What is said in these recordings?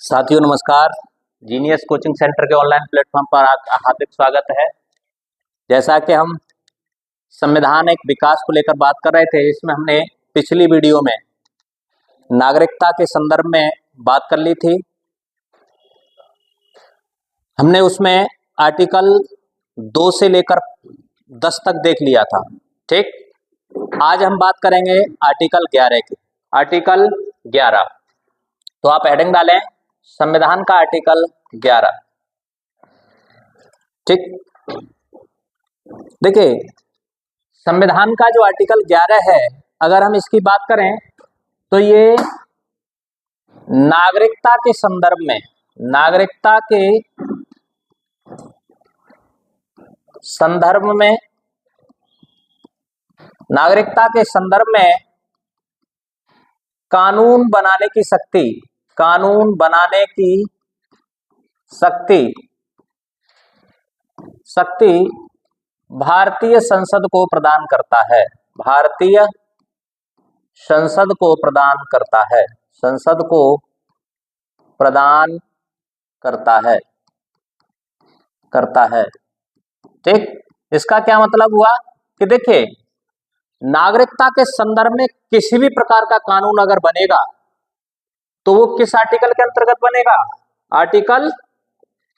साथियों नमस्कार। Genius coaching centre के ऑनलाइन प्लेटफॉर्म पर आपका हार्दिक स्वागत है। जैसा कि हम संविधान एक विकास को लेकर बात कर रहे थे, इसमें हमने पिछली वीडियो में नागरिकता के संदर्भ में बात कर ली थी। हमने उसमें आर्टिकल 2 से लेकर 10 तक देख लिया था। ठीक, आज हम बात करेंगे आर्टिकल 11 की। आर्टिकल 11, तो आप हेडिंग डालें संविधान का आर्टिकल 11। ठीक, देखिए संविधान का जो आर्टिकल 11 है, अगर हम इसकी बात करें तो ये नागरिकता के संदर्भ में नागरिकता के संदर्भ में कानून बनाने की शक्ति भारतीय संसद को प्रदान करता है। भारतीय संसद को प्रदान करता है। ठीक, इसका क्या मतलब हुआ कि देखिए नागरिकता के संदर्भ में किसी भी प्रकार का कानून अगर बनेगा तो वो किस आर्टिकल के अंतर्गत बनेगा? आर्टिकल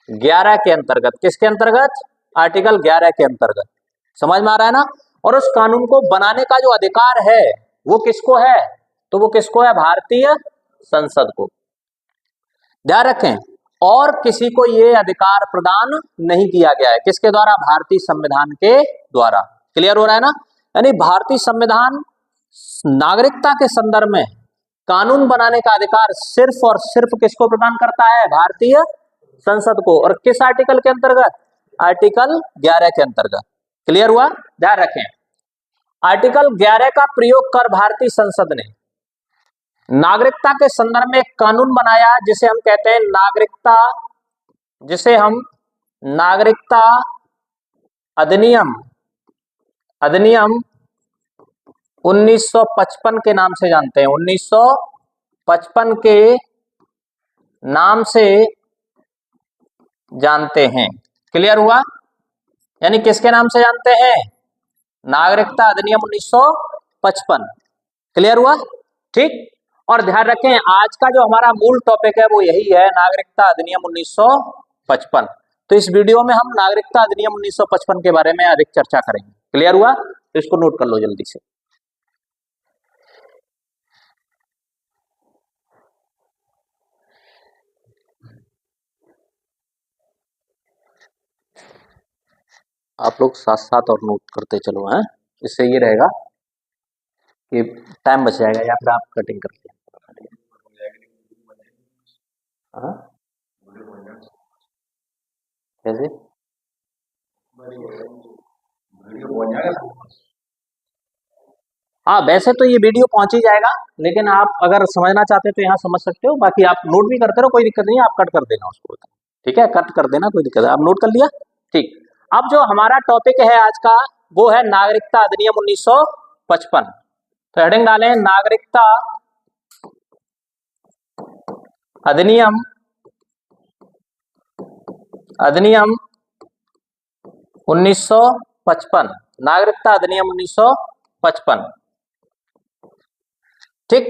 11 के अंतर्गत। किसके अंतर्गत? आर्टिकल 11 के अंतर्गत। समझ में आ रहा है ना? और उस कानून को बनाने का जो अधिकार है वो किसको है? तो वो किसको है? भारतीय संसद को। ध्यान रखें, और किसी को ये अधिकार प्रदान नहीं किया गया है। किसके द्वारा? भारतीय संविधान के द्वारा। क्लियर हो रहा है ना? यानी भारतीय संविधान नागरिकता के संदर्भ में कानून बनाने का अधिकार सिर्फ और सिर्फ किसको प्रदान करता है? भारतीय संसद को। और किस आर्टिकल के अंतर्गत? आर्टिकल 11 के अंतर्गत। क्लियर हुआ? ध्यान रखें, आर्टिकल 11 का प्रयोग कर भारतीय संसद ने नागरिकता के संदर्भ में एक कानून बनाया जिसे हम कहते हैं नागरिकता अधिनियम 1955 के नाम से जानते हैं। 1955 के नाम से जानते हैं। क्लियर हुआ? यानी किसके नाम से जानते हैं? नागरिकता अधिनियम 1955। क्लियर हुआ? ठीक, और ध्यान रखें आज का जो हमारा मूल टॉपिक है वो यही है, नागरिकता अधिनियम 1955। तो इस वीडियो में हम नागरिकता अधिनियम 1955 के बारे में अधिक चर्चा करेंगे। क्लियर हुआ? तो इसको नोट कर लो जल्दी से। आप लोग साथ साथ और नोट करते चलो, हैं? इससे ये रहेगा कि टाइम बच जाएगा, या फिर आप कटिंग कर लें। कैसे? हाँ, वैसे तो ये वीडियो पहुंच ही जाएगा, लेकिन आप अगर समझना चाहते हो तो यहाँ समझ सकते हो। बाकी आप नोट भी करते रहो, कोई दिक्कत नहीं है, आप कट कर देना उसको। ठीक है, कट कर देना, कोई दिक्कत है। आप नोट कर लिया? ठीक, अब जो हमारा टॉपिक है आज का वो है नागरिकता अधिनियम 1955। तो हेडिंग डालें नागरिकता अधिनियम 1955। नागरिकता अधिनियम 1955। ठीक,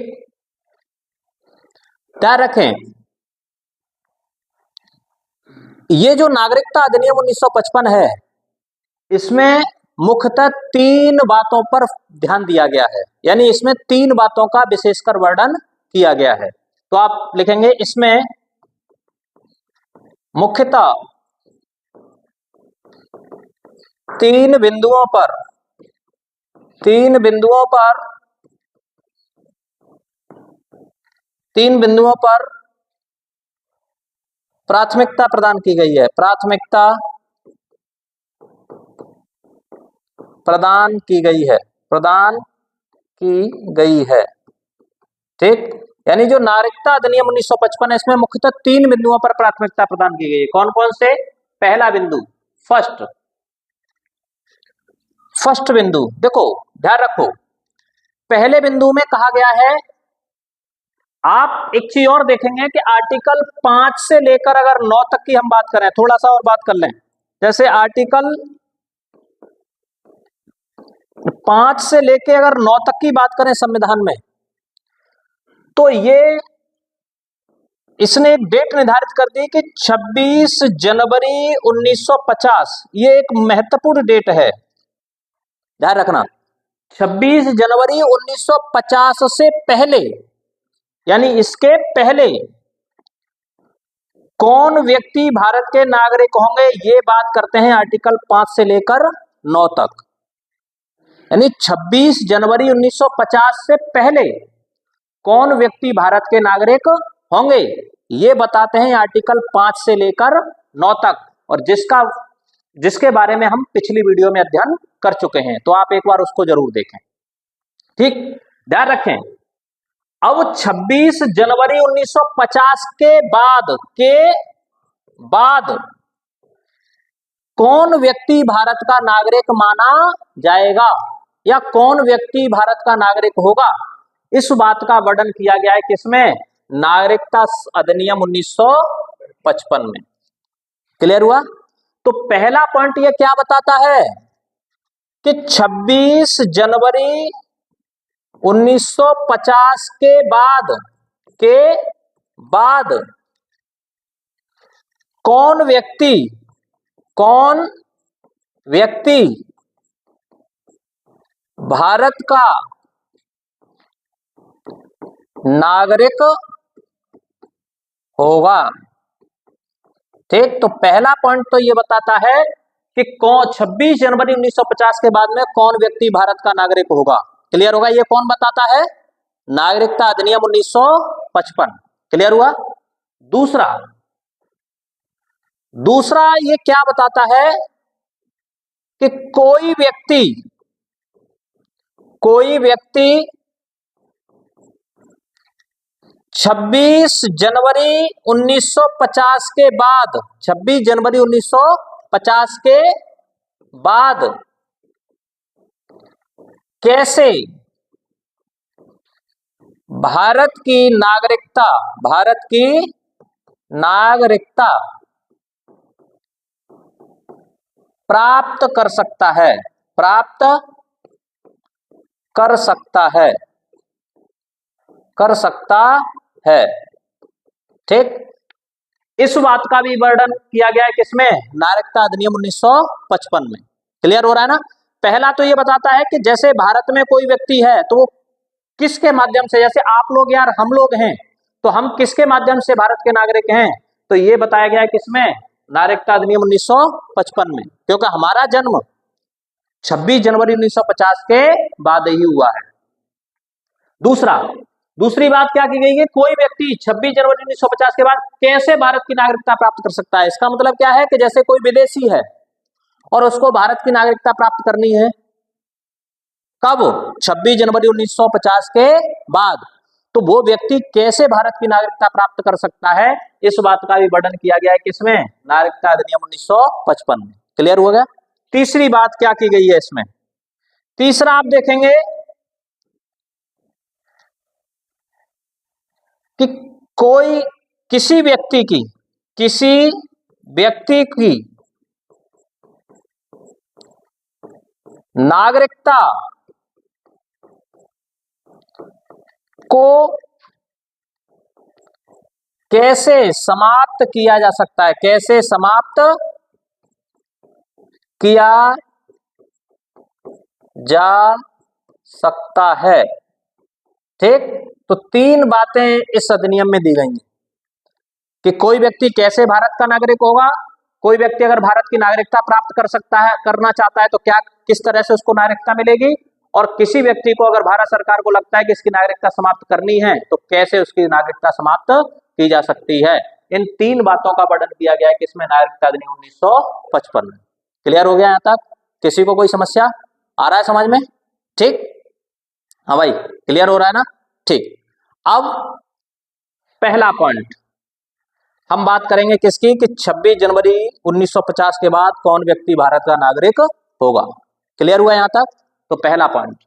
ध्यान रखें ये जो नागरिकता अधिनियम 1955 है, इसमें मुख्यतः 3 बातों पर ध्यान दिया गया है। यानी इसमें 3 बातों का विशेषकर वर्णन किया गया है। तो आप लिखेंगे इसमें मुख्यतः 3 बिंदुओं पर प्राथमिकता प्रदान की गई है। प्राथमिकता प्रदान की गई है। ठीक, यानी जो नागरिकता अधिनियम 1955 है, इसमें मुख्यतः 3 बिंदुओं पर प्राथमिकता प्रदान की गई है। कौन कौन से? पहला बिंदु, फर्स्ट बिंदु, देखो ध्यान रखो, पहले बिंदु में कहा गया है आप एक चीज और देखेंगे कि आर्टिकल 5 से लेकर अगर 9 तक की हम बात करें, थोड़ा सा और बात कर लें, जैसे आर्टिकल 5 से लेकर अगर 9 तक की बात करें संविधान में, तो ये इसने एक डेट निर्धारित कर दी कि 26 जनवरी 1950, ये एक महत्वपूर्ण डेट है, ध्यान रखना। 26 जनवरी 1950 से पहले, यानी इसके पहले कौन व्यक्ति भारत के नागरिक होंगे, ये बात करते हैं आर्टिकल 5 से लेकर 9 तक। यानी 26 जनवरी 1950 से पहले कौन व्यक्ति भारत के नागरिक होंगे, ये बताते हैं आर्टिकल 5 से लेकर 9 तक, और जिसके बारे में हम पिछली वीडियो में अध्ययन कर चुके हैं, तो आप एक बार उसको जरूर देखें। ठीक, ध्यान रखें। अब 26 जनवरी 1950 के बाद कौन व्यक्ति भारत का नागरिक माना जाएगा, या कौन व्यक्ति भारत का नागरिक होगा, इस बात का वर्णन किया गया है किसमें, नागरिकता अधिनियम 1955 में। क्लियर हुआ? तो पहला पॉइंट ये क्या बताता है कि 26 जनवरी 1950 के बाद कौन व्यक्ति भारत का नागरिक होगा। ठीक, तो पहला पॉइंट तो ये बताता है कि कौन 26 जनवरी 1950 के बाद में कौन व्यक्ति भारत का नागरिक होगा। क्लियर होगा? ये कौन बताता है? नागरिकता अधिनियम 1955। क्लियर हुआ? दूसरा ये क्या बताता है कि कोई व्यक्ति 26 जनवरी 1950 के बाद, 26 जनवरी 1950 के बाद कैसे भारत की नागरिकता प्राप्त कर सकता है। ठीक, इस बात का भी वर्णन किया गया है किसमें, नागरिकता अधिनियम 1955 में। क्लियर हो रहा है ना? पहला तो ये बताता है कि जैसे भारत में कोई व्यक्ति है तो वो किसके माध्यम से, जैसे आप लोग यार हम लोग हैं, तो हम किसके माध्यम से भारत के नागरिक हैं, तो ये बताया गया है किसमें, नागरिकता अधिनियम 1955 में, क्योंकि हमारा जन्म 26 जनवरी 1950 के बाद ही हुआ है। दूसरी बात क्या की गई है, कोई व्यक्ति 26 जनवरी 1950 के बाद कैसे भारत की नागरिकता प्राप्त कर सकता है। इसका मतलब क्या है कि जैसे कोई विदेशी है और उसको भारत की नागरिकता प्राप्त करनी है, कब, 26 जनवरी 1950 के बाद, तो वो व्यक्ति कैसे भारत की नागरिकता प्राप्त कर सकता है, इस बात का भी वर्णन किया गया है किसमें, नागरिकता अधिनियम 1955 में। क्लियर हो गया? तीसरी बात क्या की गई है इसमें, तीसरा आप देखेंगे कि किसी व्यक्ति की नागरिकता को कैसे समाप्त किया जा सकता है, कैसे समाप्त किया जा सकता है। ठीक, तो तीन बातें इस अधिनियम में दी गई हैं कि कोई व्यक्ति कैसे भारत का नागरिक होगा, कोई व्यक्ति अगर भारत की नागरिकता प्राप्त करना चाहता है तो किस तरह से उसको नागरिकता मिलेगी, और किसी व्यक्ति को अगर भारत सरकार को लगता है कि इसकी नागरिकता समाप्त करनी है तो कैसे उसकी नागरिकता समाप्त की जा सकती है। इन तीन बातों का वर्णन किया गया है किसमें, नागरिकता अधिनियम 1955 में। क्लियर हो गया? यहां तक किसी को कोई समस्या आ रहा है समझ में? ठीक, हाँ भाई, क्लियर हो रहा है ना? ठीक, अब पहला पॉइंट हम बात करेंगे किसकी, कि 26 जनवरी 1950 के बाद कौन व्यक्ति भारत का नागरिक होगा। क्लियर हुआ यहां तक? तो पहला पॉइंट,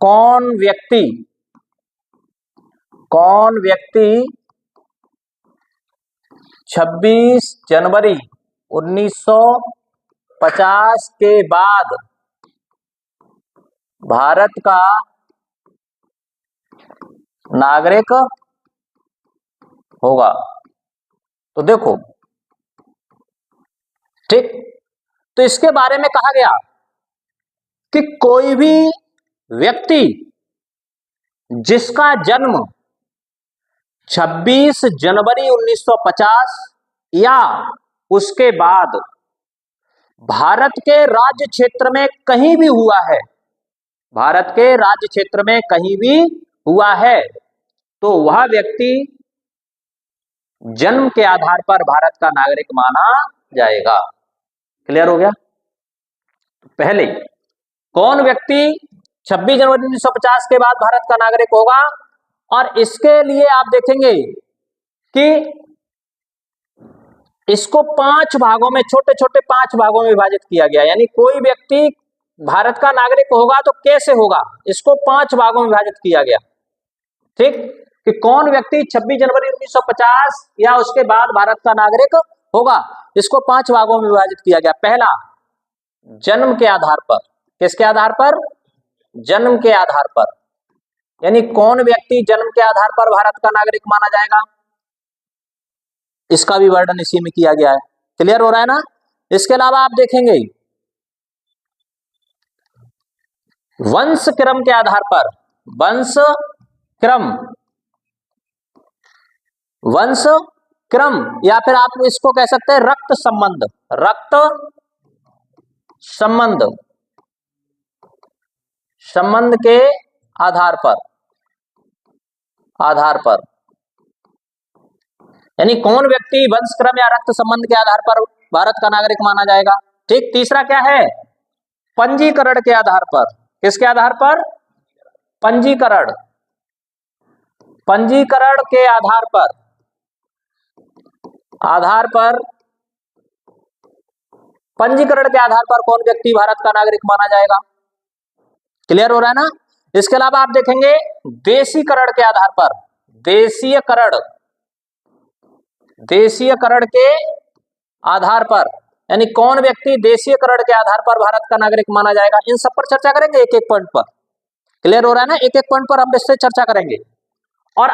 कौन व्यक्ति 26 जनवरी 1950 के बाद भारत का नागरिक होगा? तो देखो, ठीक, तो इसके बारे में कहा गया कि कोई भी व्यक्ति जिसका जन्म 26 जनवरी 1950 या उसके बाद भारत के राज्य क्षेत्र में कहीं भी हुआ है, भारत के राज्य क्षेत्र में कहीं भी हुआ है, तो वह व्यक्ति जन्म के आधार पर भारत का नागरिक माना जाएगा। क्लियर हो गया? पहले कौन व्यक्ति 26 जनवरी 1950 के बाद भारत का नागरिक होगा, और इसके लिए आप देखेंगे कि इसको 5 भागों में, छोटे छोटे 5 भागों में विभाजित किया गया। यानी कोई व्यक्ति भारत का नागरिक होगा तो कैसे होगा, इसको 5 भागों में विभाजित किया गया। ठीक, कि कौन व्यक्ति 26 जनवरी 1950 या उसके बाद भारत का नागरिक होगा, इसको 5 भागों में विभाजित किया गया। पहला, जन्म के आधार पर। किसके आधार पर? जन्म के आधार पर। यानी कौन व्यक्ति जन्म के आधार पर भारत का नागरिक माना जाएगा, इसका भी वर्णन इसी में किया गया है। क्लियर हो रहा है ना? इसके अलावा आप देखेंगे वंश क्रम के आधार पर, वंश क्रम, या फिर आप इसको कह सकते हैं रक्त संबंध के आधार पर, यानी कौन व्यक्ति वंश क्रम या रक्त संबंध के आधार पर भारत का नागरिक माना जाएगा। ठीक, तीसरा क्या है? पंजीकरण के आधार पर। किसके आधार पर? पंजीकरण के आधार पर पंजीकरण के आधार पर कौन व्यक्ति भारत का नागरिक माना जाएगा। क्लियर हो रहा है ना? इसके अलावा आप देखेंगे देशीकरण के आधार पर, देशीयकरण के आधार पर, यानी कौन व्यक्ति देशीयकरण के आधार पर भारत का नागरिक माना जाएगा। इन सब पर चर्चा करेंगे एक एक पॉइंट पर। क्लियर हो रहा है ना? एक एक पॉइंट पर हम इससे चर्चा करेंगे। और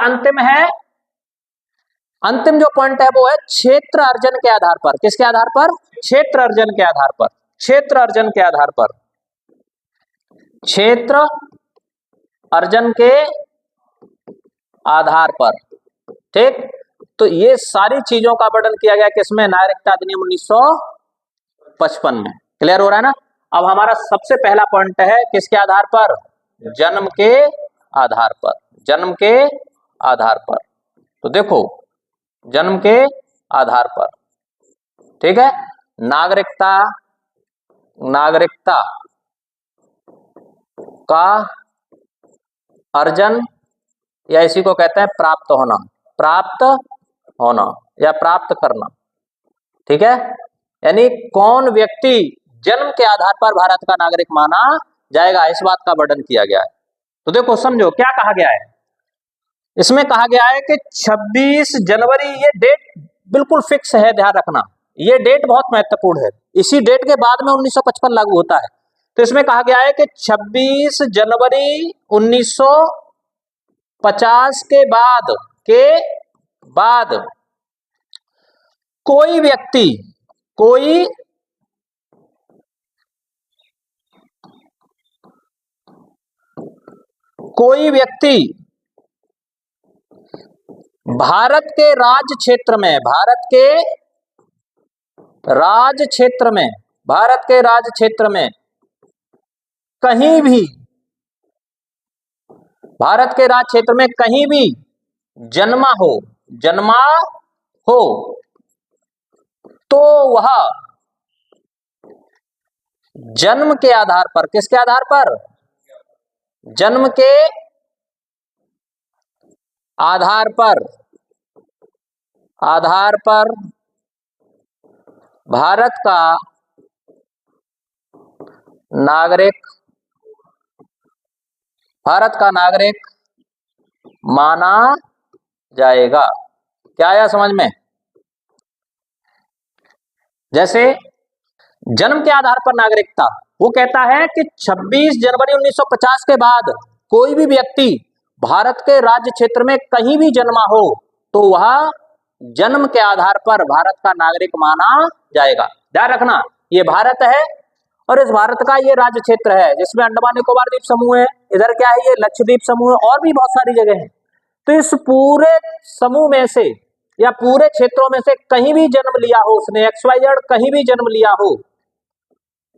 अंतिम जो पॉइंट है वो है क्षेत्र अर्जन के आधार पर। किसके आधार पर? क्षेत्र अर्जन के आधार पर। क्षेत्र अर्जन के आधार पर। ठीक, तो ये सारी चीजों का वर्णन किया गया किसमें? नागरिकता अधिनियम 1955 में। क्लियर हो रहा है ना? अब हमारा सबसे पहला पॉइंट है किसके आधार पर? जन्म के आधार पर। तो देखो, जन्म के आधार पर, ठीक है, नागरिकता का अर्जन, या इसी को कहते हैं प्राप्त होना या प्राप्त करना। ठीक है, यानी कौन व्यक्ति जन्म के आधार पर भारत का नागरिक माना जाएगा, इस बात का वर्णन किया गया है। तो देखो, समझो क्या कहा गया है। इसमें कहा गया है कि 26 जनवरी, ये डेट बिल्कुल फिक्स है, ध्यान रखना, ये डेट बहुत महत्वपूर्ण है। इसी डेट के बाद में 1955 लागू होता है। तो इसमें कहा गया है कि 26 जनवरी 1950 के बाद कोई व्यक्ति भारत के राज्य क्षेत्र में कहीं भी, भारत के राज्य क्षेत्र में कहीं भी जन्मा हो तो वह जन्म के आधार पर, किसके आधार पर? जन्म के आधार पर भारत का नागरिक भारत का नागरिक माना जाएगा। क्या आया समझ में? जैसे जन्म के आधार पर नागरिकता, वो कहता है कि 26 जनवरी 1950 के बाद कोई भी व्यक्ति भारत के राज्य क्षेत्र में कहीं भी जन्मा हो तो वह जन्म के आधार पर भारत का नागरिक माना जाएगा। ध्यान रखना, ये भारत है और इस भारत का ये राज्य क्षेत्र है जिसमें अंडमान निकोबार द्वीप समूह है, इधर क्या है, ये लक्षद्वीप समूह है और भी बहुत सारी जगह है। तो इस पूरे समूह में से या पूरे क्षेत्रों में से कहीं भी जन्म लिया हो उसने, XYZ कहीं भी जन्म लिया हो,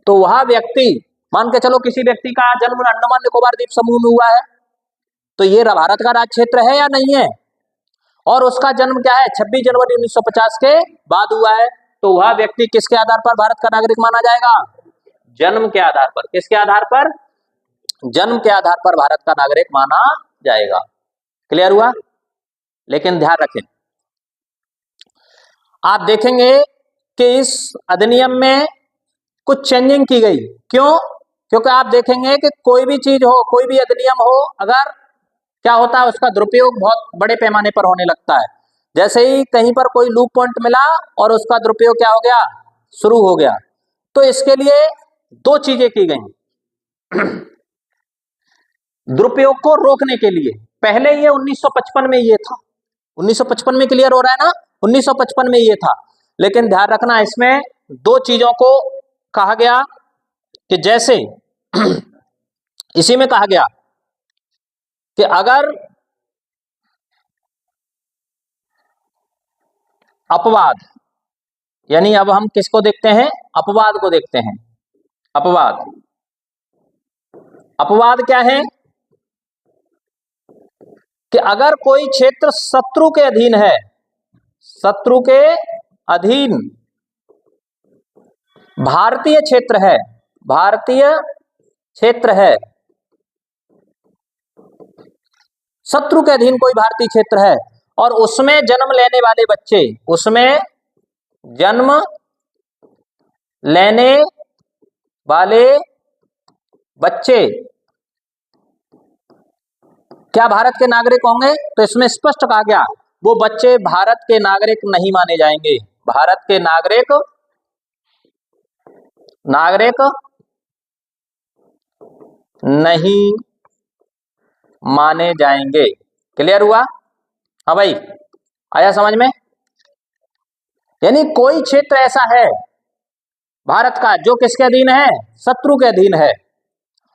तो वह व्यक्ति, मान के चलो किसी व्यक्ति का जन्म अंडमान निकोबार द्वीप समूह में हुआ है, तो ये भारत का राज्य क्षेत्र है या नहीं है? और उसका जन्म क्या है, 26 जनवरी 1950 के बाद हुआ है, तो वह व्यक्ति किसके आधार पर भारत का नागरिक माना जाएगा? जन्म के आधार पर। किसके आधार पर? जन्म के आधार पर भारत का नागरिक माना जाएगा। क्लियर हुआ? लेकिन ध्यान रखें, आप देखेंगे कि इस अधिनियम में कुछ चेंजिंग की गई। क्यों? क्योंकि आप देखेंगे कि कोई भी चीज हो, कोई भी अधिनियम हो, अगर क्या होता है उसका दुरुपयोग बहुत बड़े पैमाने पर होने लगता है। जैसे ही कहीं पर कोई लूप पॉइंट मिला और उसका दुरुपयोग क्या हो गया, शुरू हो गया। तो इसके लिए दो चीजें की गई दुरुपयोग को रोकने के लिए। पहले ये 1955 में ये था, 1955 में क्लियर हो रहा है ना, 1955 में ये था। लेकिन ध्यान रखना, इसमें दो चीजों को कहा गया कि जैसे इसी में कहा गया कि अगर अपवाद, यानी अब हम किसको देखते हैं, अपवाद को देखते हैं। अपवाद, अपवाद क्या है कि अगर कोई क्षेत्र शत्रु के अधीन है, शत्रु के अधीन भारतीय क्षेत्र है, भारतीय क्षेत्र है, शत्रु के अधीन कोई भारतीय क्षेत्र है और उसमें जन्म लेने वाले बच्चे, उसमें जन्म लेने वाले बच्चे क्या भारत के नागरिक होंगे? तो इसमें स्पष्ट कहा गया वो बच्चे भारत के नागरिक नहीं माने जाएंगे। भारत के नागरिक नहीं माने जाएंगे। क्लियर हुआ? हाँ भाई, आया समझ में? यानी कोई क्षेत्र ऐसा है भारत का जो किसके अधीन है, शत्रु के अधीन है,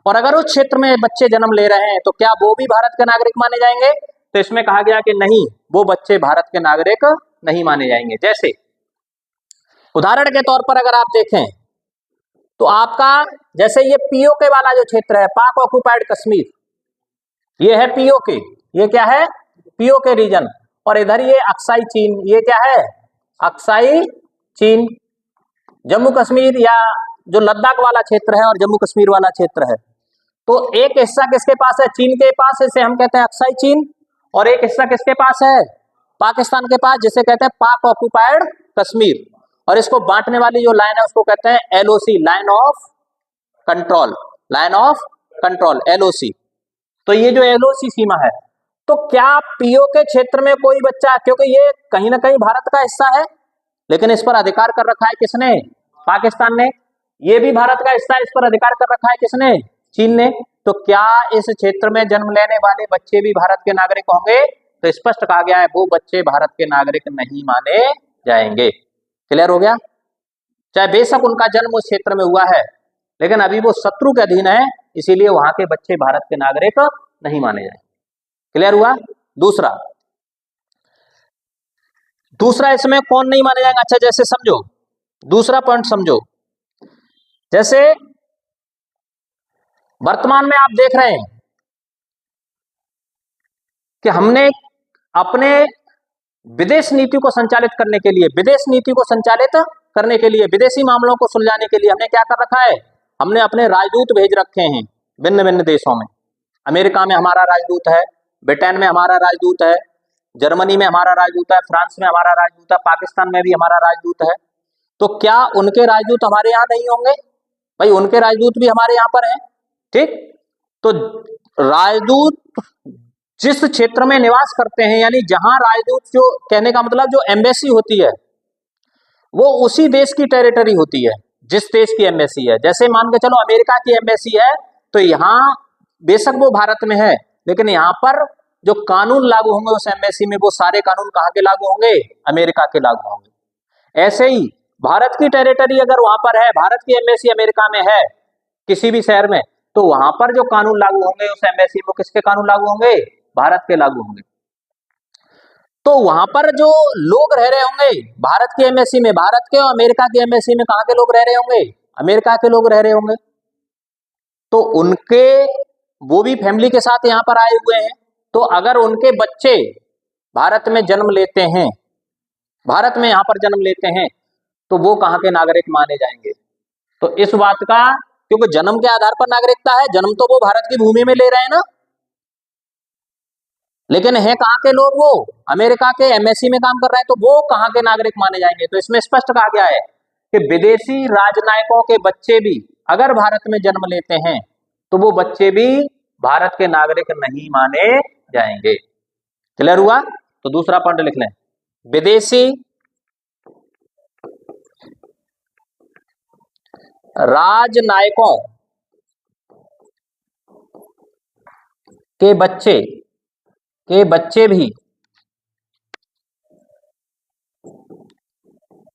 और अगर उस क्षेत्र में बच्चे जन्म ले रहे हैं तो क्या वो भी भारत के नागरिक माने जाएंगे? तो इसमें कहा गया कि नहीं, वो बच्चे भारत के नागरिक नहीं माने जाएंगे। जैसे उदाहरण के तौर पर अगर आप देखें तो आपका जैसे ये पीओके वाला जो क्षेत्र है, पाक ऑक्युपाइड कश्मीर, ये है पीओके, ये क्या है, पीओके रीजन, और इधर ये अक्साई चीन, ये क्या है, अक्साई चीन। जम्मू कश्मीर या जो लद्दाख वाला क्षेत्र है और जम्मू कश्मीर वाला क्षेत्र है, तो एक हिस्सा किसके पास है, चीन के पास, इसे हम कहते हैं अक्साई चीन, और एक हिस्सा किसके पास है, पाकिस्तान के पास, जिसे कहते हैं पाक ऑक्युपाइड कश्मीर। और इसको बांटने वाली जो लाइन है उसको कहते हैं LOC, line of control, line of control, LOC। तो ये जो LOC सीमा है, तो क्या पीओके क्षेत्र में कोई बच्चा, क्योंकि ये कहीं ना कहीं भारत का हिस्सा है लेकिन इस पर अधिकार कर रखा है किसने, पाकिस्तान ने, ये भी भारत का हिस्सा है, इस पर अधिकार कर रखा है किसने, चीन ने। तो क्या इस क्षेत्र में जन्म लेने वाले बच्चे भी भारत के नागरिक होंगे? तो स्पष्ट कहा गया है वो बच्चे भारत के नागरिक नहीं माने जाएंगे। क्लियर हो गया? चाहे बेशक उनका जन्म उस क्षेत्र में हुआ है लेकिन अभी वो शत्रु के अधीन है, इसीलिए वहां के बच्चे भारत के नागरिक नहीं माने जाएंगे। क्लियर हुआ? दूसरा इसमें कौन नहीं माने जाएंगे? अच्छा, जैसे समझो, दूसरा पॉइंट समझो, जैसे वर्तमान में आप देख रहे हैं कि हमने अपने विदेश नीति को संचालित करने के लिए, विदेश नीति को संचालित करने के लिए, विदेशी मामलों को सुलझाने के लिए हमने क्या कर रखा है, हमने अपने राजदूत भेज रखे हैं भिन्न भिन्न देशों में। अमेरिका में हमारा राजदूत है, ब्रिटेन में हमारा राजदूत है, जर्मनी में हमारा राजदूत है, फ्रांस में हमारा राजदूत है, पाकिस्तान में भी हमारा राजदूत है। तो क्या उनके राजदूत हमारे यहाँ नहीं होंगे? भाई उनके राजदूत भी हमारे यहाँ पर हैं, ठीक। तो राजदूत जिस क्षेत्र में निवास करते हैं, यानी जहां राजदूत, जो कहने का मतलब जो एम्बेसी होती है वो उसी देश की टेरिटरी होती है जिस देश की एम्बेसी है। जैसे मान के चलो अमेरिका की एम्बेसी है, तो यहाँ बेशक वो भारत में है, लेकिन यहाँ पर जो कानून लागू होंगे उस एम्बेसी में, वो सारे कानून कहाँ के लागू होंगे? अमेरिका के लागू होंगे। ऐसे ही भारत की टेरिटरी अगर वहां पर है, भारत की एम्बेसी अमेरिका में है किसी भी शहर में, तो वहां पर जो कानून लागू होंगे उस एम्बेसी में किसके कानून लागू होंगे? भारत के लागू होंगे। तो वहां पर जो लोग रह रहे होंगे भारत की एम्बेसी में, भारत के और अमेरिका की एम्बेसी में कहां के लोग रह रहे होंगे? अमेरिका के लोग रह रहे होंगे। तो उनके, वो भी फैमिली के साथ यहां पर आए हुए हैं, तो अगर उनके बच्चे भारत में जन्म लेते हैं, भारत में यहां पर जन्म लेते हैं, तो वो कहां के नागरिक माने जाएंगे? तो इस बात का, क्योंकि जन्म के आधार पर नागरिकता है, जन्म तो वो भारत की भूमि में ले रहे हैं ना, लेकिन है कहां के लोग? वो अमेरिका के एम्बेसी में काम कर रहे हैं, तो वो कहां के नागरिक माने जाएंगे? तो इसमें स्पष्ट कहा गया है कि विदेशी राजनयिकों के बच्चे भी अगर भारत में जन्म लेते हैं तो वो बच्चे भी भारत के नागरिक नहीं माने जाएंगे। क्लियर हुआ? तो दूसरा पॉइंट लिख लें, विदेशी राजनयिकों के बच्चे भी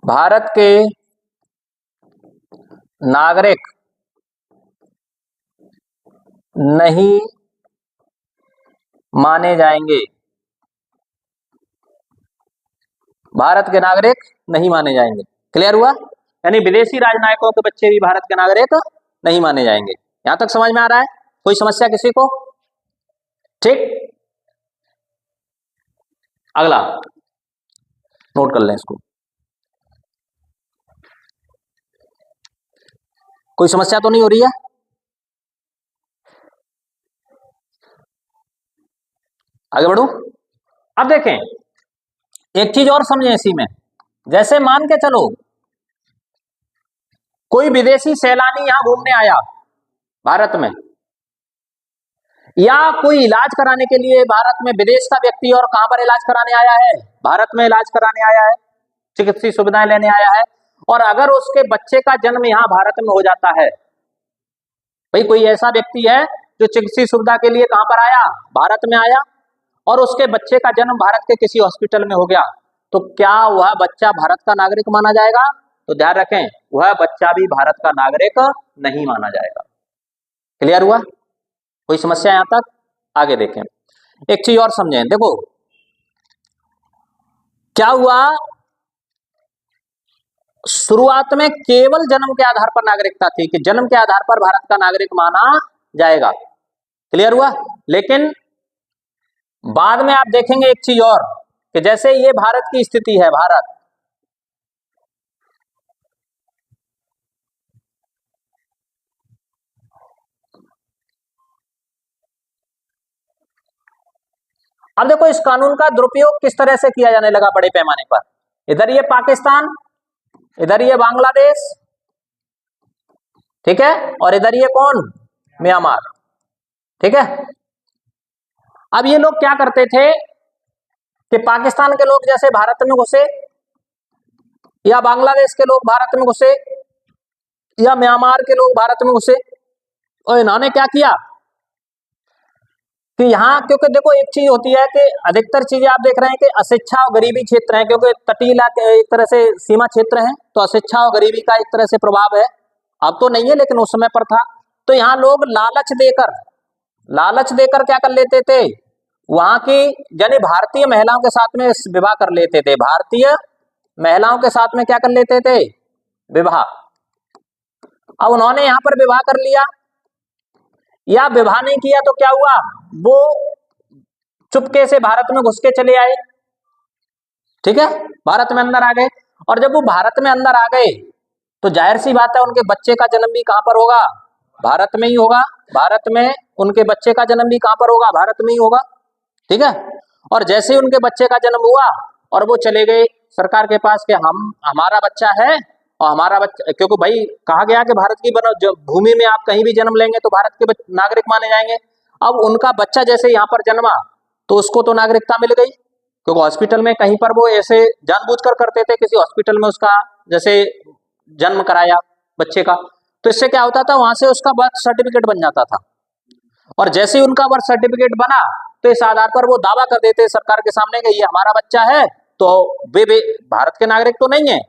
भारत के नागरिक नहीं माने जाएंगे, भारत के नागरिक नहीं माने जाएंगे। क्लियर हुआ? यानी विदेशी राजनयिकों के बच्चे भी भारत के नागरिक नहीं माने जाएंगे। यहां तक समझ में आ रहा है? कोई समस्या किसी को? ठीक, अगला नोट कर लें इसको। कोई समस्या तो नहीं हो रही है? आगे बढ़ू। अब देखें, एक चीज और समझें इसी में। जैसे मान के चलो कोई विदेशी सैलानी यहां घूमने आया भारत में, या कोई इलाज कराने के लिए भारत में, विदेश का व्यक्ति और कहां पर इलाज कराने आया है? भारत में इलाज कराने आया है, चिकित्सीय सुविधाएं लेने आया है, और अगर उसके बच्चे का जन्म यहां भारत में हो जाता है, भाई कोई ऐसा व्यक्ति है जो चिकित्सीय सुविधा के लिए कहां पर आया? भारत में आया, और उसके बच्चे का जन्म भारत के किसी हॉस्पिटल में हो गया, तो क्या वह बच्चा भारत का नागरिक माना जाएगा? तो ध्यान रखें, वह बच्चा भी भारत का नागरिक नहीं माना जाएगा। क्लियर हुआ? कोई समस्या यहां तक? आगे देखें, एक चीज और समझें। देखो क्या हुआ, शुरुआत में केवल जन्म के आधार पर नागरिकता थी कि जन्म के आधार पर भारत का नागरिक माना जाएगा। क्लियर हुआ? लेकिन बाद में आप देखेंगे एक चीज और, कि जैसे ये भारत की स्थिति है, भारत, अब देखो इस कानून का दुरुपयोग किस तरह से किया जाने लगा बड़े पैमाने पर। इधर ये पाकिस्तान, इधर ये बांग्लादेश, ठीक है, और इधर ये कौन? म्यांमार, ठीक है। अब ये लोग क्या करते थे कि पाकिस्तान के लोग जैसे भारत में घुसे, या बांग्लादेश के लोग भारत में घुसे, या म्यांमार के लोग भारत में घुसे, और इन्होंने क्या किया कि यहाँ, क्योंकि देखो एक चीज होती है कि अधिकतर चीजें आप देख रहे हैं कि अशिक्षा और गरीबी क्षेत्र हैं, क्योंकि तटीय इलाके एक तरह से सीमा क्षेत्र हैं, तो अशिक्षा और गरीबी का एक तरह से प्रभाव है। अब तो नहीं है लेकिन उस समय पर था। तो यहाँ लोग लालच देकर क्या कर लेते थे, वहां की यानी भारतीय महिलाओं के साथ में विवाह कर लेते थे, भारतीय महिलाओं के साथ में क्या कर लेते थे? विवाह। अब उन्होंने यहां पर विवाह कर लिया, या विवाह नहीं किया तो क्या हुआ, वो चुपके से भारत में घुस के चले आए, ठीक है, भारत में अंदर आ गए। और जब वो भारत में अंदर आ गए तो जाहिर सी बात है उनके बच्चे का जन्म भी कहां पर होगा? भारत में ही होगा। भारत में उनके बच्चे का जन्म भी कहां पर होगा? भारत में ही होगा, ठीक है। और जैसे ही उनके बच्चे का जन्म हुआ और वो चले गए सरकार के पास कि हमारा बच्चा है, और हमारा बच्चा, क्योंकि भाई कहा गया कि भारत की भूमि में आप कहीं भी जन्म लेंगे तो भारत के नागरिक माने जाएंगे। अब उनका बच्चा जैसे यहाँ पर जन्मा तो उसको तो नागरिकता मिल गई, क्योंकि हॉस्पिटल में कहीं पर वो ऐसे जानबूझकर करते थे, किसी हॉस्पिटल में उसका जैसे जन्म कराया बच्चे का, तो इससे क्या होता था, वहां से उसका बर्थ सर्टिफिकेट बन जाता था, और जैसे ही उनका बर्थ सर्टिफिकेट बना तो इस आधार पर वो दावा कर देते सरकार के सामने कि ये हमारा बच्चा है, तो वे भारत के नागरिक तो नहीं है,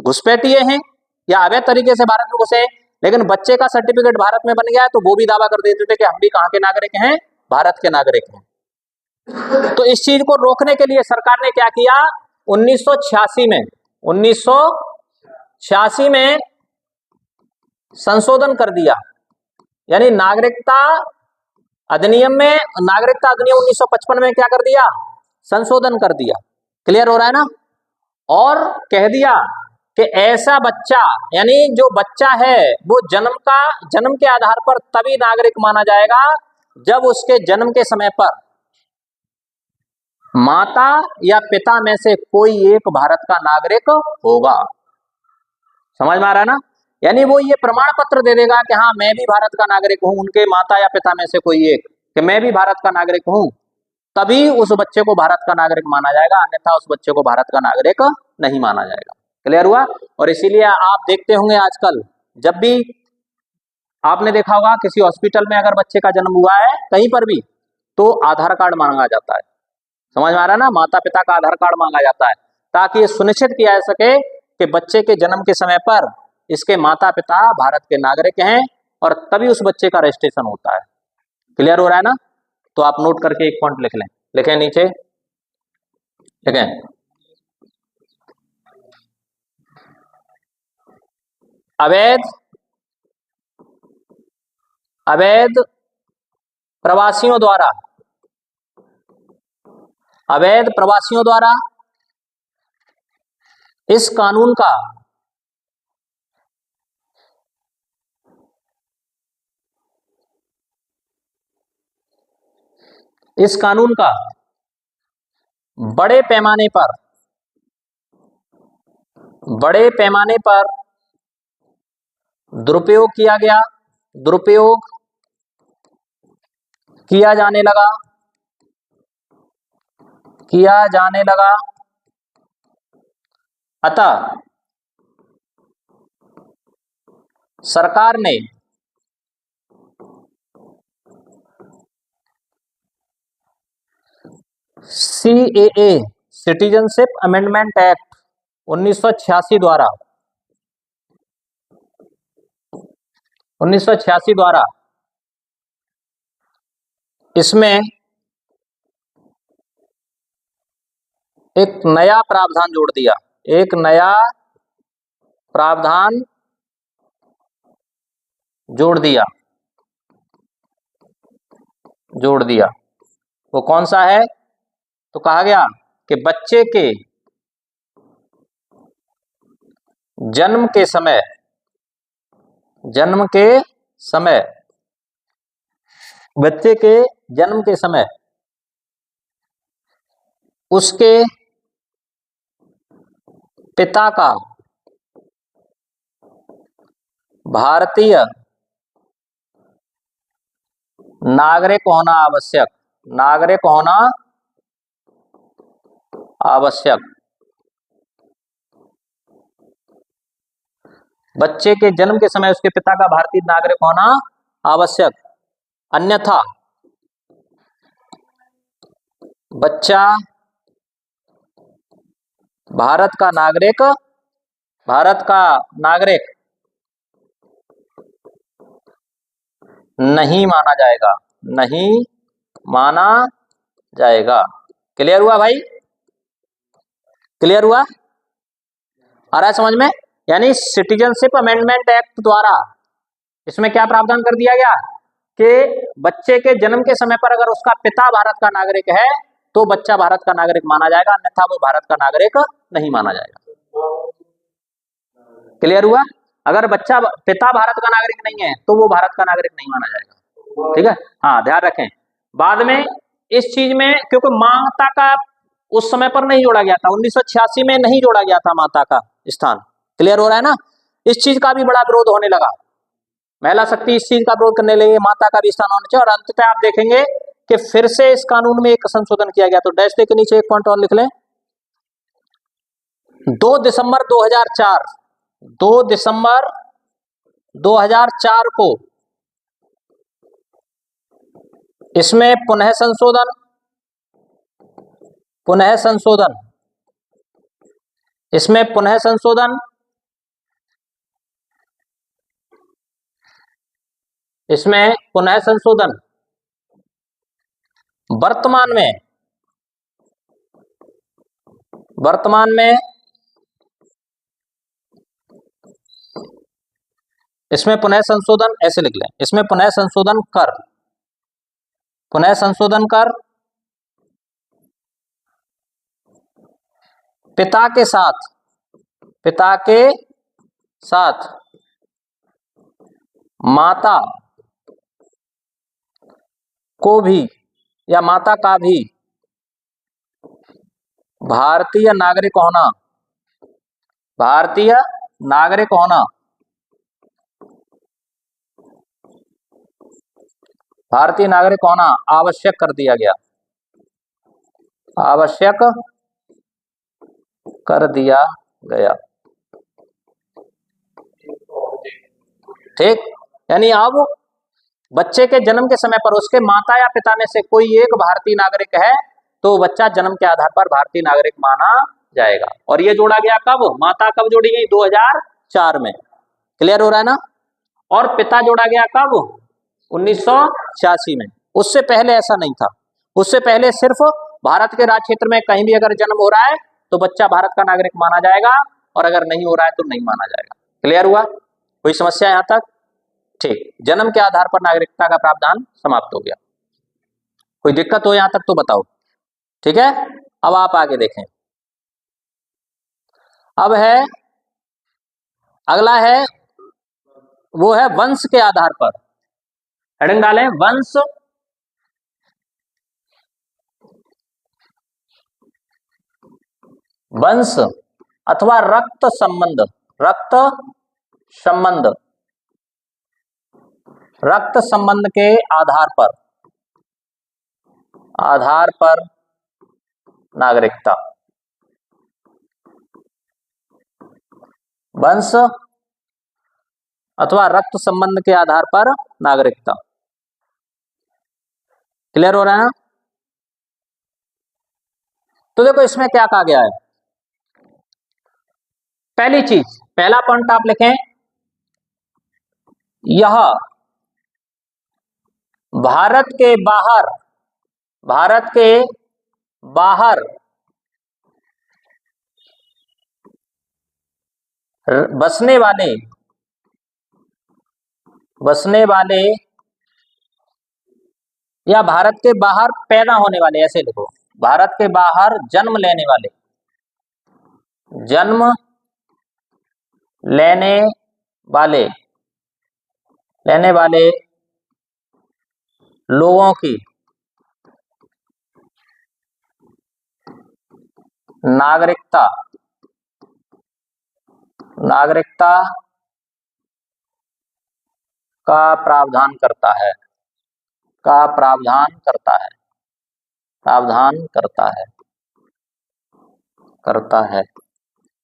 घुसपैठिए हैं या अवैध तरीके से भारत में घुसे, लेकिन बच्चे का सर्टिफिकेट भारत में बन गया है तो वो भी दावा कर देते थे कि हम भी कहाँ के नागरिक हैं, भारत के नागरिक हैं। तो इस चीज को रोकने के लिए सरकार ने क्या किया, 1986 में संशोधन कर दिया, यानी नागरिकता अधिनियम 1955 में क्या कर दिया, संशोधन कर दिया। क्लियर हो रहा है ना। और कह दिया कि ऐसा बच्चा, यानी जो बच्चा है वो जन्म के आधार पर तभी नागरिक माना जाएगा जब उसके जन्म के समय पर माता या पिता में से कोई एक भारत का नागरिक होगा। समझ में आ रहा है ना। यानी वो ये प्रमाण पत्र दे देगा कि हाँ मैं भी भारत का नागरिक हूं, उनके माता या पिता में से कोई एक, कि मैं भी भारत का नागरिक हूं, तभी उस बच्चे को भारत का नागरिक माना जाएगा, अन्यथा उस बच्चे को भारत का नागरिक नहीं माना जाएगा। क्लियर हुआ। और इसीलिए आप देखते होंगे आजकल जब भी आपने देखा होगा किसी हॉस्पिटल में अगर बच्चे का जन्म हुआ है कहीं पर भी तो आधार कार्ड मांगा जाता है। समझ में आ रहा है ना। माता पिता का आधार कार्ड मांगा जाता है ताकि ये सुनिश्चित किया जा सके कि बच्चे के जन्म के समय पर इसके माता पिता भारत के नागरिक हैं और तभी उस बच्चे का रजिस्ट्रेशन होता है। क्लियर हो रहा है ना। तो आप नोट करके एक पॉइंट लिख लें, लिखें नीचे, लिखें अवैध प्रवासियों द्वारा इस कानून का बड़े पैमाने पर दुरुपयोग किया जाने लगा। अतः सरकार ने CAA सिटीजनशिप अमेंडमेंट एक्ट 1986 द्वारा इसमें एक नया प्रावधान जोड़ दिया। वो कौन सा है, तो कहा गया कि बच्चे के जन्म के समय उसके पिता का भारतीय नागरिक होना आवश्यक। बच्चे के जन्म के समय उसके पिता का भारतीय नागरिक होना आवश्यक, अन्यथा बच्चा भारत का नागरिक नहीं माना जाएगा। क्लियर हुआ भाई, क्लियर हुआ, आ रहा है समझ में। यानी सिटीजनशिप अमेंडमेंट एक्ट द्वारा इसमें क्या प्रावधान कर दिया गया कि बच्चे के जन्म के समय पर अगर उसका पिता भारत का नागरिक है तो बच्चा भारत का नागरिक माना जाएगा, अन्यथा वो भारत का नागरिक नहीं माना जाएगा। क्लियर हुआ। अगर बच्चा पिता भारत का नागरिक नहीं है तो वो भारत का नागरिक नहीं माना जाएगा। ठीक है, हाँ ध्यान रखें। बाद में इस चीज में क्योंकि माता का उस समय पर नहीं जोड़ा गया था, 1986 में नहीं जोड़ा गया था माता का स्थान। क्लियर हो रहा है ना। इस चीज का भी बड़ा विरोध होने लगा, महिला शक्ति इस चीज का विरोध करने लगी, माता का भी स्थान होना चाहिए। और अंततः आप देखेंगे कि फिर से इस कानून में एक संशोधन किया गया। तो डैश के नीचे एक पॉइंट और लिख लें, 2 दिसंबर 2004, 2 दिसंबर 2004 को इसमें पुनः संशोधन, इसमें पुनः संशोधन, इसमें पुनः संशोधन वर्तमान में इसमें पुनः संशोधन ऐसे लिख लें, इसमें पुनः संशोधन कर पिता के साथ माता को भी या माता का भी भारतीय नागरिक होना आवश्यक कर दिया गया। ठीक, यानी अब बच्चे के जन्म के समय पर उसके माता या पिता में से कोई एक भारतीय नागरिक है तो बच्चा जन्म के आधार पर भारतीय नागरिक माना जाएगा। और ये जोड़ा गया कब, माता कब जोड़ी गई, 2004 में। क्लियर हो रहा है ना। और पिता जोड़ा गया कब, 1986 में। उससे पहले ऐसा नहीं था। उससे पहले सिर्फ भारत के राज्य क्षेत्र में कहीं भी अगर जन्म हो रहा है तो बच्चा भारत का नागरिक माना जाएगा, और अगर नहीं हो रहा है तो नहीं माना जाएगा। क्लियर हुआ, कोई समस्या यहां तक? ठीक, जन्म के आधार पर नागरिकता का प्रावधान समाप्त हो गया। कोई दिक्कत हो यहां तक तो बताओ। ठीक है, अब आप आगे देखें। अब है अगला है, वो है वंश के आधार पर। हेडिंग डालें, वंश अथवा रक्त संबंध के आधार पर नागरिकता। वंश अथवा रक्त संबंध के आधार पर नागरिकता। क्लियर हो रहा है ना। तो देखो इसमें क्या कहा गया है। पहली चीज, पहला पॉइंट आप लिखें, यह भारत के बाहर बसने वाले या भारत के बाहर पैदा होने वाले, ऐसे लिखो, भारत के बाहर जन्म लेने वाले लोगों की नागरिकता का प्रावधान करता है।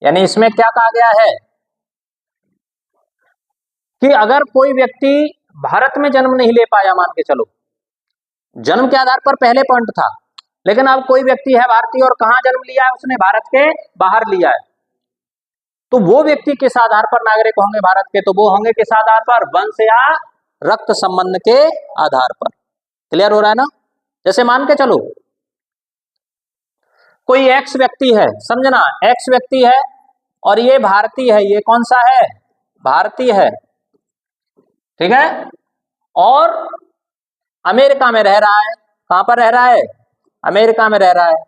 यानी इसमें क्या कहा गया है कि अगर कोई व्यक्ति भारत में जन्म नहीं ले पाया, मान के चलो जन्म के आधार पर पहले पॉइंट था, लेकिन अब कोई व्यक्ति है भारतीय और कहां जन्म लिया है, उसने भारत के बाहर लिया है, तो वो व्यक्ति किस आधार पर नागरिक होंगे भारत के, तो वो होंगे किस आधार पर, वंश या रक्त संबंध के आधार पर। क्लियर हो रहा है ना। जैसे मान के चलो कोई एक्स व्यक्ति है, समझना एक्स व्यक्ति है और ये भारतीय है, ये कौन सा है, भारतीय है, ठीक है, और अमेरिका में रह रहा है। कहां पर रह रहा है, अमेरिका में रह रहा है।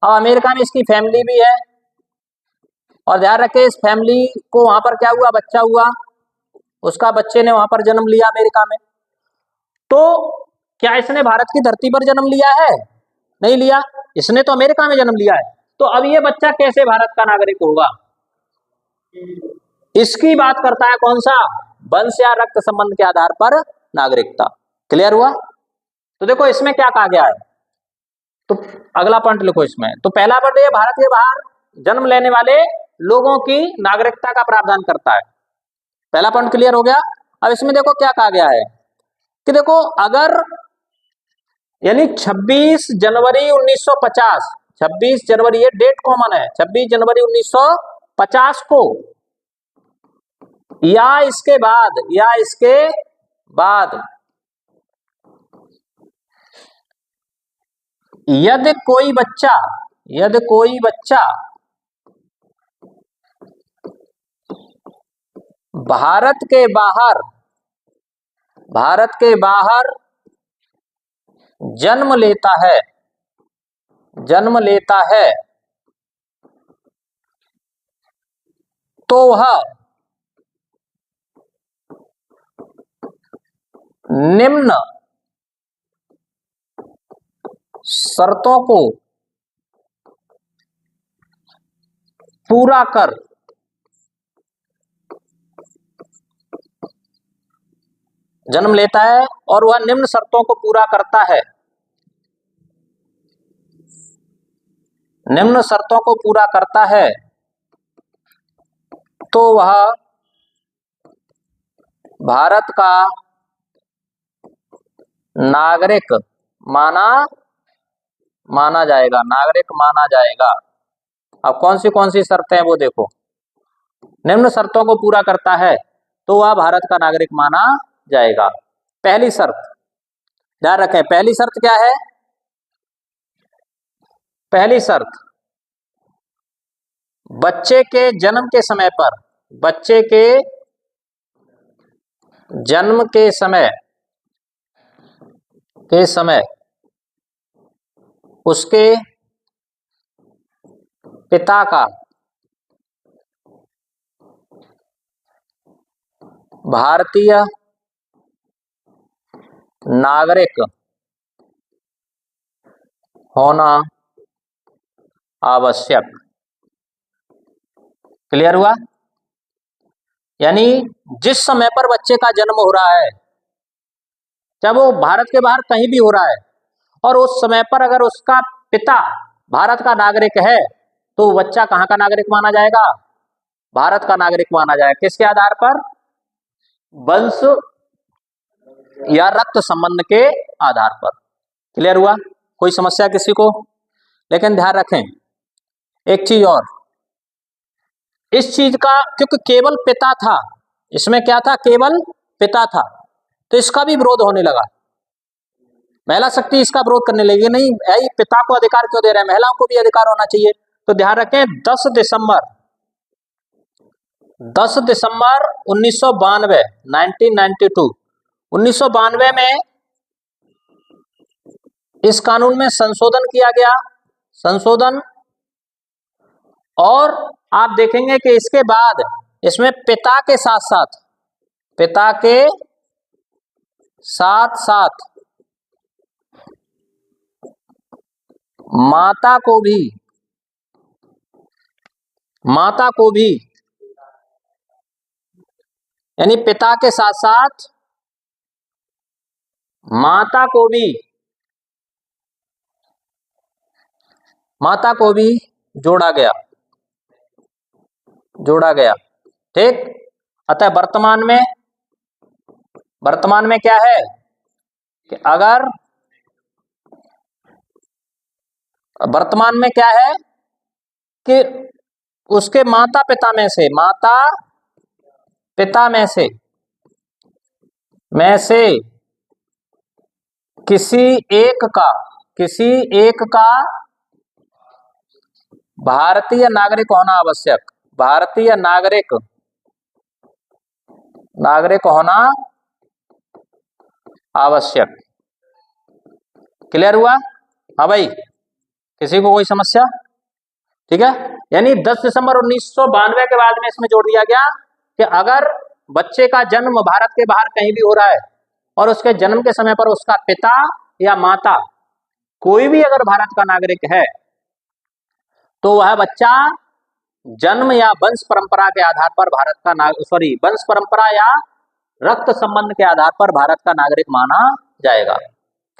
अब अमेरिका में इसकी फैमिली भी है, और ध्यान रखें इस फैमिली को वहां पर क्या हुआ, बच्चा हुआ, उसका बच्चे ने वहां पर जन्म लिया अमेरिका में। तो क्या इसने भारत की धरती पर जन्म लिया है, नहीं लिया, इसने तो अमेरिका में जन्म लिया है। तो अब ये बच्चा कैसे भारत का नागरिक होगा, इसकी बात करता है कौन सा, वंश या रक्त संबंध के आधार पर नागरिकता। क्लियर हुआ? तो देखो इसमें क्या कहा गया है, तो अगला पॉइंट लिखो इसमें। तो पहला पॉइंट ये भारत के बाहर जन्म लेने वाले लोगों की नागरिकता का प्रावधान करता है। पहला पॉइंट क्लियर हो गया। अब इसमें देखो क्या कहा गया है कि देखो अगर यानी 26 जनवरी 1950, 26 जनवरी ये डेट कॉमन है, 26 जनवरी 1950 को या इसके बाद यदि कोई बच्चा भारत के बाहर जन्म लेता है तो वह निम्न शर्तों को पूरा कर जन्म लेता है और वह निम्न शर्तों को पूरा करता है, निम्न शर्तों को पूरा करता है तो वह भारत का नागरिक माना जाएगा। अब कौन सी शर्तें हैं वो देखो, निम्न शर्तों को पूरा करता है तो वह भारत का नागरिक माना जाएगा। पहली शर्त ध्यान रखें, पहली शर्त क्या है, पहली शर्त बच्चे के जन्म के समय उसके पिता का भारतीय नागरिक होना आवश्यक। क्लियर हुआ? यानी जिस समय पर बच्चे का जन्म हो रहा है, चाहे वो भारत के बाहर कहीं भी हो रहा है, और उस समय पर अगर उसका पिता भारत का नागरिक है तो बच्चा कहां का नागरिक माना जाएगा, भारत का नागरिक माना जाएगा। किसके आधार पर, वंश या रक्त संबंध के आधार पर। क्लियर हुआ? कोई समस्या किसी को? लेकिन ध्यान रखें एक चीज और, इस चीज का क्योंकि केवल पिता था, इसमें क्या था, केवल पिता था, तो इसका भी विरोध होने लगा। महिला शक्ति इसका विरोध करने लगी, नहीं यही पिता को अधिकार क्यों दे रहे हैं, महिलाओं को भी अधिकार होना चाहिए। तो ध्यान रखें 10 दिसंबर 1992 1992 में इस कानून में संशोधन किया गया, और आप देखेंगे कि इसके बाद इसमें पिता के साथ साथ माता को भी यानी पिता के साथ साथ माता को भी जोड़ा गया। ठीक। अतः वर्तमान में क्या है कि अगर वर्तमान में क्या है कि उसके माता पिता में से किसी एक का भारतीय नागरिक होना आवश्यक, भारतीय नागरिक होना आवश्यक। क्लियर हुआ? हाँ भाई, किसी को कोई समस्या? ठीक है, यानी 10 दिसंबर 1992 के बाद में इसमें जोड़ दिया गया कि अगर बच्चे का जन्म भारत के बाहर कहीं भी हो रहा है और उसके जन्म के समय पर उसका पिता या माता कोई भी अगर भारत का नागरिक है तो वह बच्चा जन्म या वंश परंपरा के आधार पर भारत का वंश परंपरा या रक्त संबंध के आधार पर भारत का नागरिक माना जाएगा।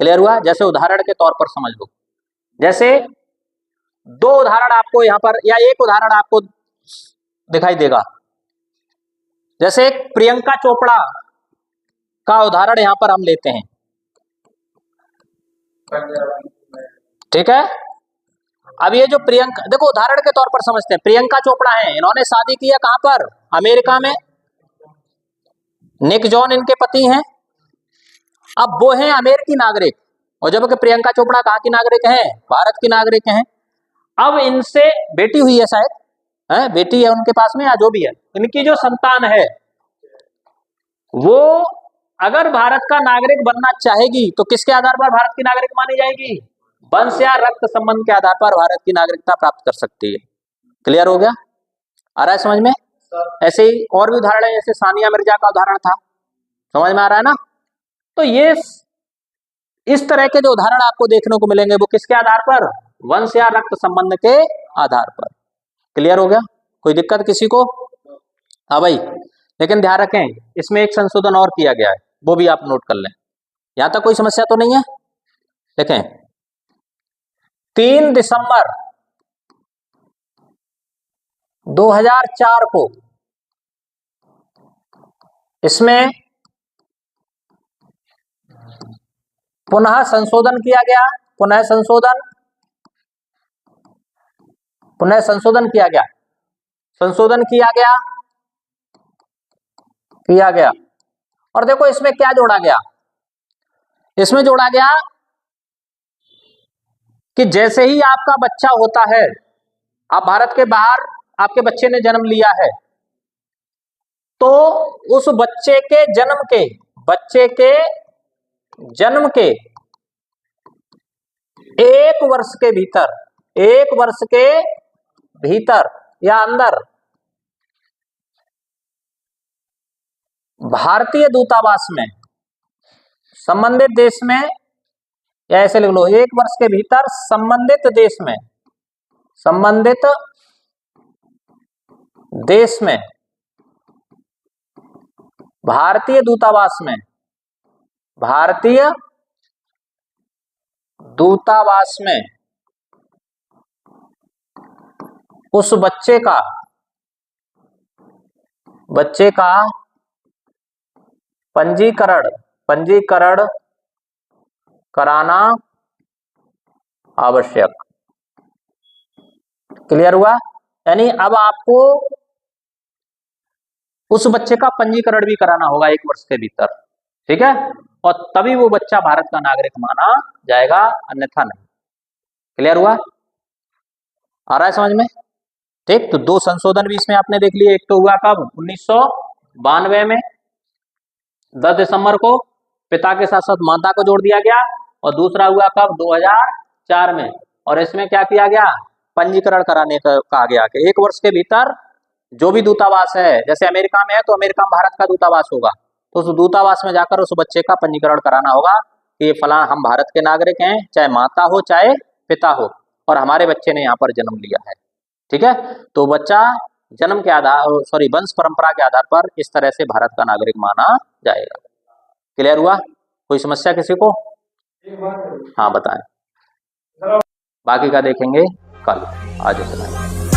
क्लियर हुआ? जैसे उदाहरण के तौर पर समझ लो, जैसे दो उदाहरण आपको यहां पर या एक उदाहरण आपको दिखाई देगा। जैसे एक प्रियंका चोपड़ा का उदाहरण यहां पर हम लेते हैं, ठीक है। अब ये जो प्रियंका, देखो उदाहरण के तौर पर समझते हैं, प्रियंका चोपड़ा है, इन्होंने शादी किया कहां पर? अमेरिका में। निक जॉन इनके पति हैं। अब वो हैं अमेरिकी नागरिक, और जबकि प्रियंका चोपड़ा कहां की नागरिक हैं? भारत की नागरिक हैं। अब इनसे बेटी हुई है शायद, है बेटी है उनके पास में या जो भी है, इनकी जो संतान है वो अगर भारत का नागरिक बनना चाहेगी तो किसके आधार पर भारत की नागरिक मानी जाएगी? वंश या रक्त संबंध के आधार पर भारत की नागरिकता प्राप्त कर सकती है। क्लियर हो गया? आ रहा है समझ में? ऐसे ही और भी उदाहरण है, जैसे सानिया मिर्जा का उदाहरण था, समझ में आ रहा है ना? तो ये इस तरह के जो उदाहरण आपको देखने को मिलेंगे वो किसके आधार पर? वंश या रक्त संबंध के आधार पर। क्लियर हो गया? कोई दिक्कत किसी को? हाँ भाई, लेकिन ध्यान रखें इसमें एक संशोधन और किया गया है, वो भी आप नोट कर लें। यहां तक कोई समस्या तो नहीं है? देखें 3 दिसंबर 2004 को इसमें पुनः संशोधन किया गया, पुनः संशोधन किया गया, संशोधन किया गया। और देखो इसमें क्या जोड़ा गया? इसमें जोड़ा गया कि जैसे ही आपका बच्चा होता है, आप भारत के बाहर आपके बच्चे ने जन्म लिया है, तो उस बच्चे के जन्म के 1 वर्ष के भीतर या अंदर भारतीय दूतावास में संबंधित देश में, या ऐसे लिख लो 1 वर्ष के भीतर संबंधित देश में भारतीय दूतावास में उस बच्चे का पंजीकरण कराना आवश्यक। क्लियर हुआ? यानी अब आपको उस बच्चे का पंजीकरण भी कराना होगा 1 वर्ष के भीतर, ठीक है, और तभी वो बच्चा भारत का नागरिक माना जाएगा, अन्यथा नहीं। क्लियर हुआ? आ रहा है समझ में? ठीक, तो 2 संशोधन भी इसमें आपने देख लिए। एक तो हुआ कब? 1992 में 10 दिसंबर को पिता के साथ साथ माता को जोड़ दिया गया, और दूसरा हुआ कब? 2004 में, और इसमें क्या किया गया? पंजीकरण कराने का कहा गया कि 1 वर्ष के भीतर जो भी दूतावास है, जैसे अमेरिका में है तो अमेरिका में भारत का दूतावास होगा, तो उस दूतावास में जाकर उस बच्चे का पंजीकरण कराना होगा कि ये फलां हम भारत के नागरिक हैं, चाहे माता हो चाहे पिता हो, और हमारे बच्चे ने यहाँ पर जन्म लिया है। ठीक है, तो बच्चा जन्म के आधार वंश परंपरा के आधार पर इस तरह से भारत का नागरिक माना जाएगा। क्लियर हुआ? कोई समस्या किसी को? हाँ बताएं, बाकी का देखेंगे कल। आज इतना ही।